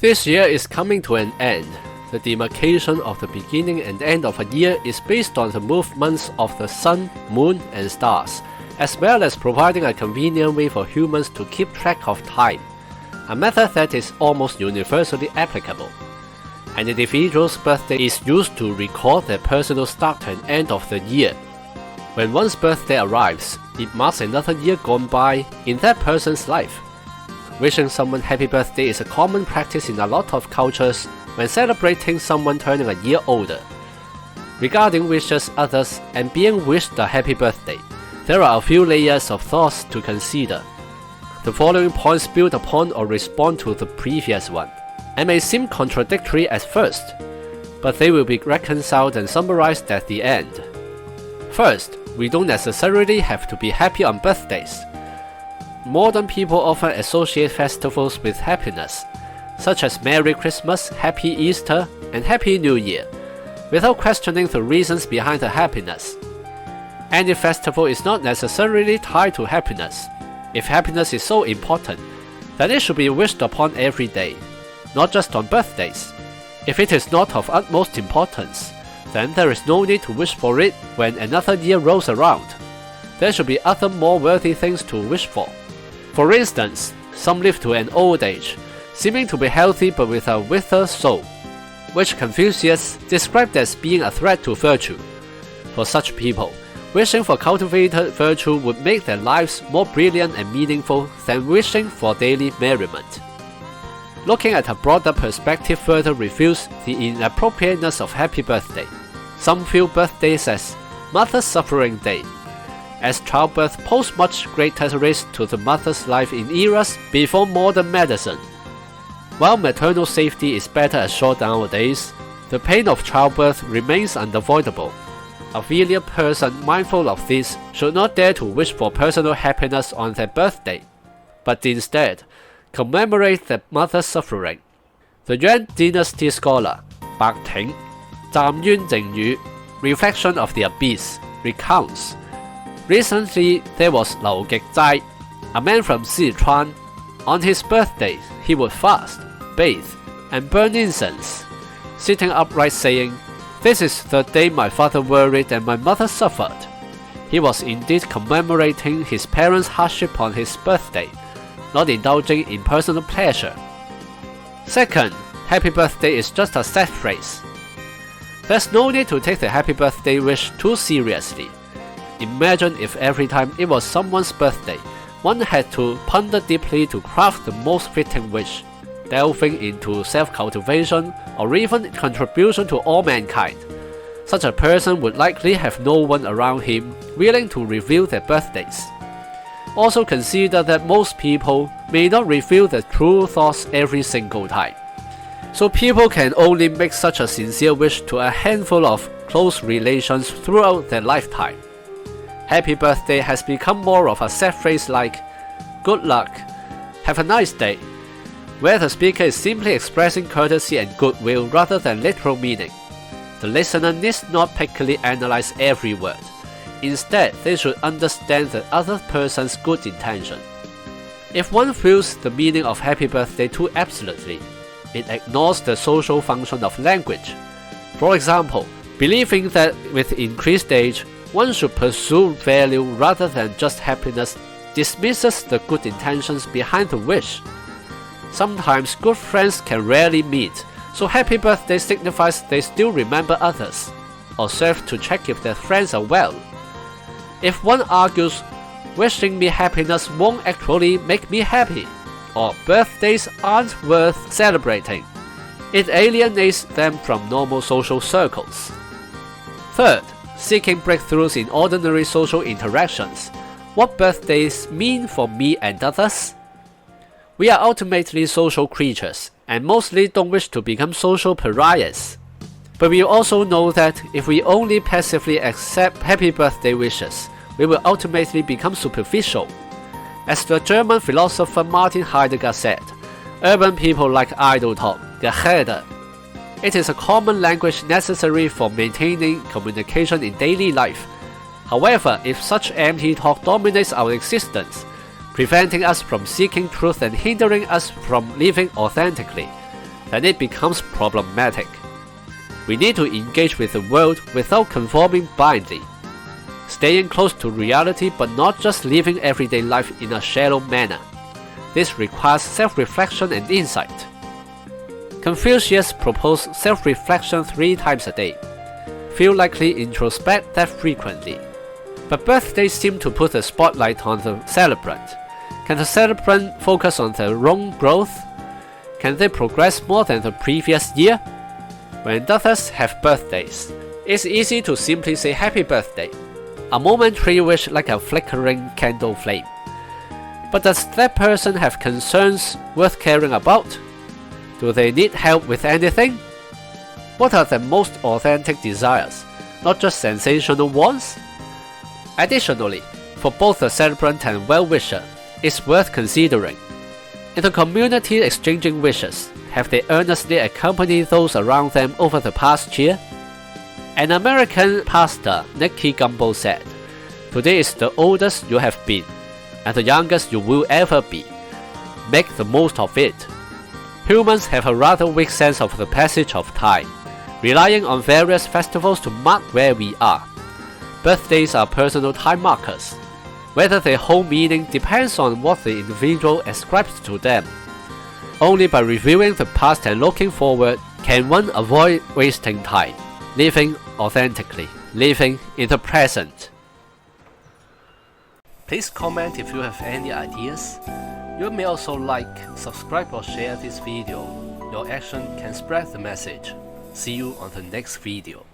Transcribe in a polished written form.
This year is coming to an end. The demarcation of the beginning and end of a year is based on the movements of the sun, moon, and stars, as well as providing a convenient way for humans to keep track of time, a method that is almost universally applicable. An individual's birthday is used to record their personal start and end of the year. When one's birthday arrives, it marks another year gone by in that person's life. Wishing someone happy birthday is a common practice in a lot of cultures when celebrating someone turning a year older. Regarding wishes others and being wished a happy birthday, there are a few layers of thoughts to consider. The following points build upon or respond to the previous one, and may seem contradictory at first, but they will be reconciled and summarized at the end. First, we don't necessarily have to be happy on birthdays. Modern people often associate festivals with happiness, such as Merry Christmas, Happy Easter, and Happy New Year, without questioning the reasons behind the happiness. Any festival is not necessarily tied to happiness. If happiness is so important, then it should be wished upon every day, not just on birthdays. If it is not of utmost importance, then there is no need to wish for it when another year rolls around. There should be other more worthy things to wish for. For instance, some live to an old age, seeming to be healthy but with a withered soul, which Confucius described as being a threat to virtue. For such people, wishing for cultivated virtue would make their lives more brilliant and meaningful than wishing for daily merriment. Looking at a broader perspective further reveals the inappropriateness of happy birthday. Some view birthdays as Mother's Suffering Day, as childbirth posed much greater risk to the mother's life in eras before modern medicine. While maternal safety is better assured nowadays, the pain of childbirth remains unavoidable. A filial person mindful of this should not dare to wish for personal happiness on their birthday, but instead commemorate the mother's suffering. The Yuan Dynasty scholar Bak Ting, 站淵靜語, Reflection of the Abyss, recounts, recently there was Liu Gizai, a man from Sichuan. On his birthday, he would fast, bathe, and burn incense, sitting upright saying, "This is the day my father worried and my mother suffered." He was indeed commemorating his parents' hardship on his birthday, not indulging in personal pleasure. Second, happy birthday is just a set phrase. There's no need to take the happy birthday wish too seriously. Imagine if every time it was someone's birthday, one had to ponder deeply to craft the most fitting wish, delving into self-cultivation or even contribution to all mankind. Such a person would likely have no one around him willing to reveal their birthdays. Also consider that most people may not reveal their true thoughts every single time. So people can only make such a sincere wish to a handful of close relations throughout their lifetime. Happy birthday has become more of a set phrase like, "Good luck," "Have a nice day," where the speaker is simply expressing courtesy and goodwill rather than literal meaning. The listener needs not pickily analyze every word. Instead, they should understand the other person's good intention. If one feels the meaning of happy birthday too absolutely, it ignores the social function of language. For example, believing that with increased age, one should pursue value rather than just happiness dismisses the good intentions behind the wish. Sometimes good friends can rarely meet, so happy birthday signifies they still remember others, or serve to check if their friends are well. If one argues, "Wishing me happiness won't actually make me happy," or "birthdays aren't worth celebrating," it alienates them from normal social circles. Third, seeking breakthroughs in ordinary social interactions. What birthdays mean for me and others? We are ultimately social creatures, and mostly don't wish to become social pariahs. But we also know that if we only passively accept happy birthday wishes, we will ultimately become superficial. As the German philosopher Martin Heidegger said, urban people like idle talk, Gerede. It is a common language necessary for maintaining communication in daily life. However, if such empty talk dominates our existence, preventing us from seeking truth and hindering us from living authentically, then it becomes problematic. We need to engage with the world without conforming blindly, staying close to reality but not just living everyday life in a shallow manner. This requires self-reflection and insight. Confucius proposed self-reflection 3 times a day. Few likely introspect that frequently. But birthdays seem to put a spotlight on the celebrant. Can the celebrant focus on their own growth? Can they progress more than the previous year? When others have birthdays, it's easy to simply say happy birthday, a momentary wish like a flickering candle flame. But does that person have concerns worth caring about? Do they need help with anything? What are their most authentic desires, not just sensational ones? Additionally, for both the celebrant and well-wisher, it's worth considering. In the community exchanging wishes, have they earnestly accompanied those around them over the past year? An American pastor, Nicky Gumbel, said, "Today is the oldest you have been, and the youngest you will ever be. Make the most of it." Humans have a rather weak sense of the passage of time, relying on various festivals to mark where we are. Birthdays are personal time markers. Whether they hold meaning depends on what the individual ascribes to them. Only by reviewing the past and looking forward can one avoid wasting time, living authentically, living in the present. Please comment if you have any ideas. You may also like, subscribe or share this video. Your action can spread the message. See you on the next video.